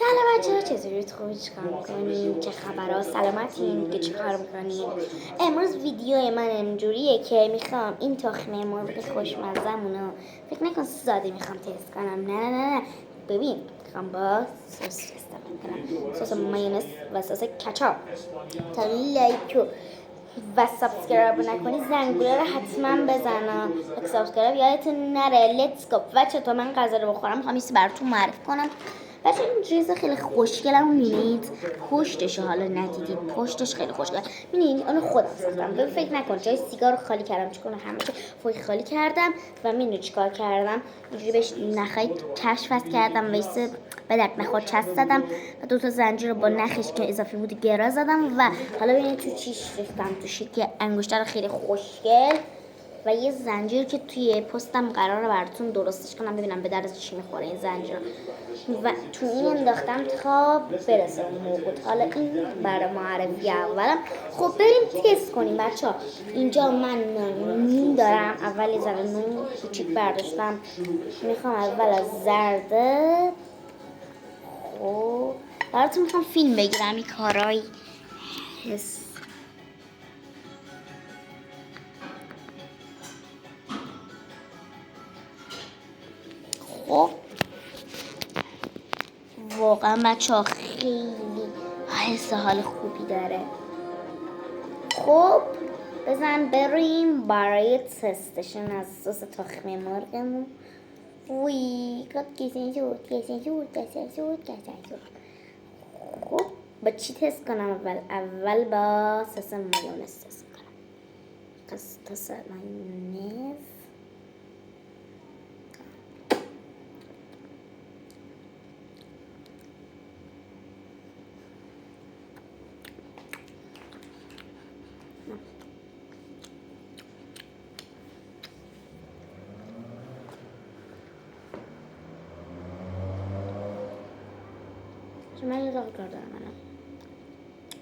سلام بچه‌ها، چطورید؟ خوبی؟ چیکار میکنین؟ چه خبرها؟ سلامتین؟ که چیکار میکنین؟ امروز ویدیو من اینجوریه که میخوام این تخمه مرغ خوشمزه‌مونو، فکر نکن ساده میخوام تست کنم، نه ببین، میخوام با سس استفاده کنم، سس مایونز و سس کچاپ. تا لایک و سابسکرایب نکنی زنگوله رو حتما بزنم. سابسکرایب یادتون نره. لیتس گو بچه. تا من غذا رو بخورم میخوام یه براتون معرفی کنم. بچه این چیز خیلی خوشگلم میبینید، پشتش حالا ندیدید، پشتش خیلی خوشگل میبینید. اونو خودم ساختم. فکر نکن جای سیگار رو خالی کردم، چون همه چی فوق خالی کردم. و میدونی چیکار کردم؟ اینجوری بهش نخای کشف کردم، ویسه به درد نخور چسب زدم و 2 تا زنجیر رو با نخش که اضافی بود گرا زدم. و حالا ببینید تو چیش ریختم، تو شکل انگشتر خیلی خوشگل و یه زنجیر که توی پستم قراره براتون درستش کنم ببینم به درد چی میخوره این زنجیر و تو این انداختم تا برسه اون موقع. حالا این برای معرفی اولم. خب بریم تست کنیم بچه ها. اینجا من نون دارم. اول یه ذره نون کوچیک برداشتم. میخوام اول از زرده، خب براتون میخوام فیلم بگیرم این کارای حس. خب واقعا بچه ها خیلی حس حال خوبی داره. خب بزن بریم برای تستشن از سس تخمه مرغمون. وی گسین شد. خب با چی تست کنم؟ اول با سس مایونز تست کنم. سس مایونز. من یه دقیقه کار دارم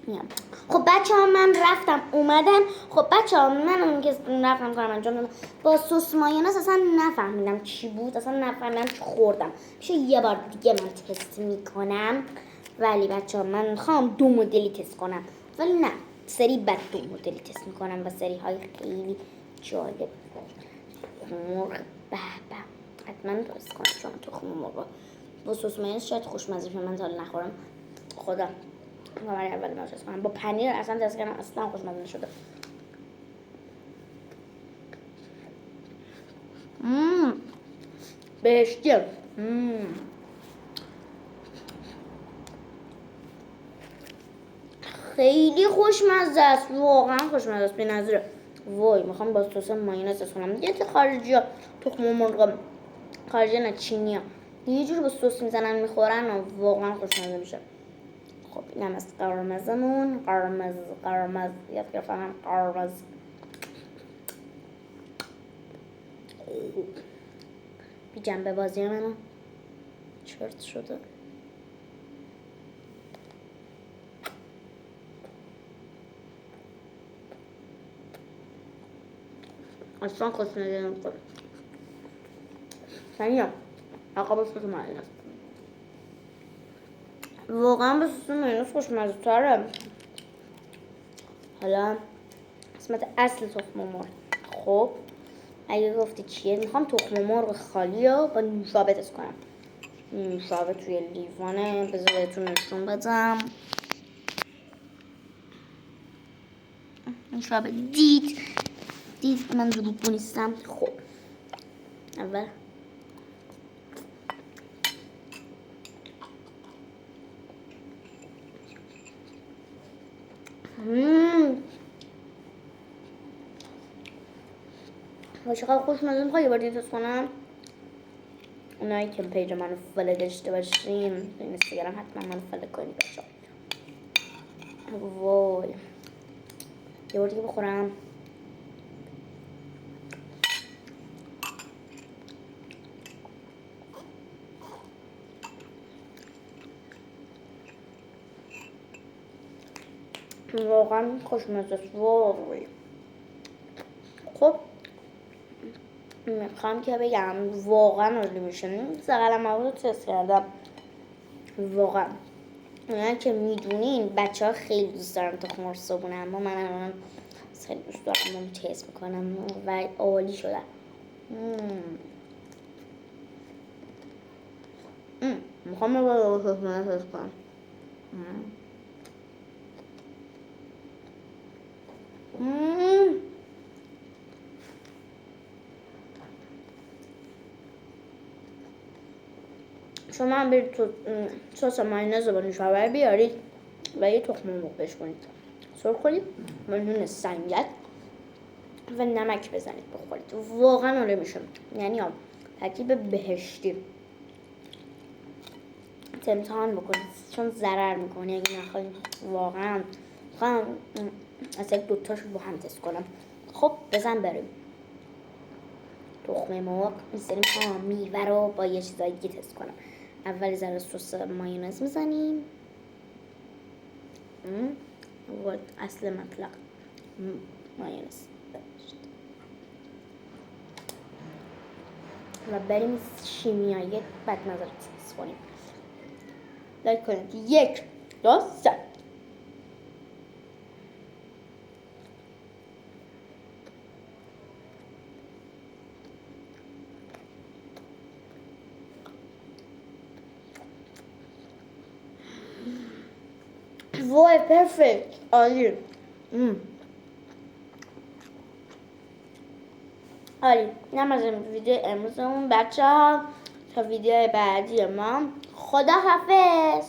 میام. خب بچه ها من رفتم اومدم. خب بچه ها من اون که رفتم کارم انجام دادم با سس مایونز اصلا نفهمیدم چی بود، اصلا نفهمیدم چی خوردم. میشه یه بار دیگه من تست میکنم. ولی بچه ها من میخوام 2 مدلی تست کنم، ولی نه سری بعد 2 مدلی تست میکنم و سری های خیلی جالب. مرغ به حتما تست کنم چون تخم مرغ با سس مایونز شاید خوشمزه شه. من تا حالا نخورم خدا. برای اول ما تست کنم با پنیر. اصلا تست کردم اصلا خوشمزه نشده. بهشتیم. خیلی خوشمزه است، واقعا خوشمزه است، بی‌نظیره. وای میخوام با سس مایونز تست کنم. دیگه خارجی ها تخم مرغ خارجی نه چینی ها یه جور با سس میزنن میخورن و واقعا خوشمزه میشه. خب اینم از قرمزمون. قرمز یاد گرفتم قرمز. بی جنبه بازی منو چرت شده. اصلا خوشمزه نمیکنه. سنیا آقا با سس مایونز واقعا با سس مایونز خوشمزه تره. حالا قسمت اصل تخم مرغ. خب اگه گفتی چیه، میخوام تخم مرغ خالی رو با نوشابه تست کنم. نوشابه توی لیوانه، بذار بهتون نشون بدم. نوشابه دید من دروغگو نیستم. خب اول چقدر خوشمزه. میخوای یه بار دیگه تست کنم؟ اونایی که پیج منو فالو داشته باشین این اینستاگرام حتما منو فالو کنید بچه‌ها. وای یه بار دیگه بخورم. واقعا خوشمزه است. وای خب میخوام که بگم واقعا عالی میشه. سقل مواد رو تست کردم واقعا اونایی که میدونین بچه ها خیلی دوست دارن تخم مرغ صبحونه، اما من الان خیلی دوست دارم اون تست میکنم و عالی شده. میخوام رو تست کنم. شما هم برید تو سس مایونز با نوشابه بیارید و یه تخم مرغ بش کنید، سرخ کنید با نون سنگک و نمک بزنید بخورید، واقعا عالی میشه. یعنی ترکیب بهشتی. امتحان بکنید چون ضرر میکنه اگه نخواهید. واقعا از یک دوتاشو با هم تست کنم. خب بزن بریم. تخم مرغ میذاریم میوه رو با یه چیزای دیگه تست کنم. اول ذره سس مایونز میزنیم. اصل مطلق مایونز و بریم شیمیایی بد نظر تست کنیم. لایک کنید. 1 2 3. وای پرفکت، عالی. عالی. اینم از ویدیو امروزمون بچه ها. تا ویدیو بعدی ما، خدا حافظ.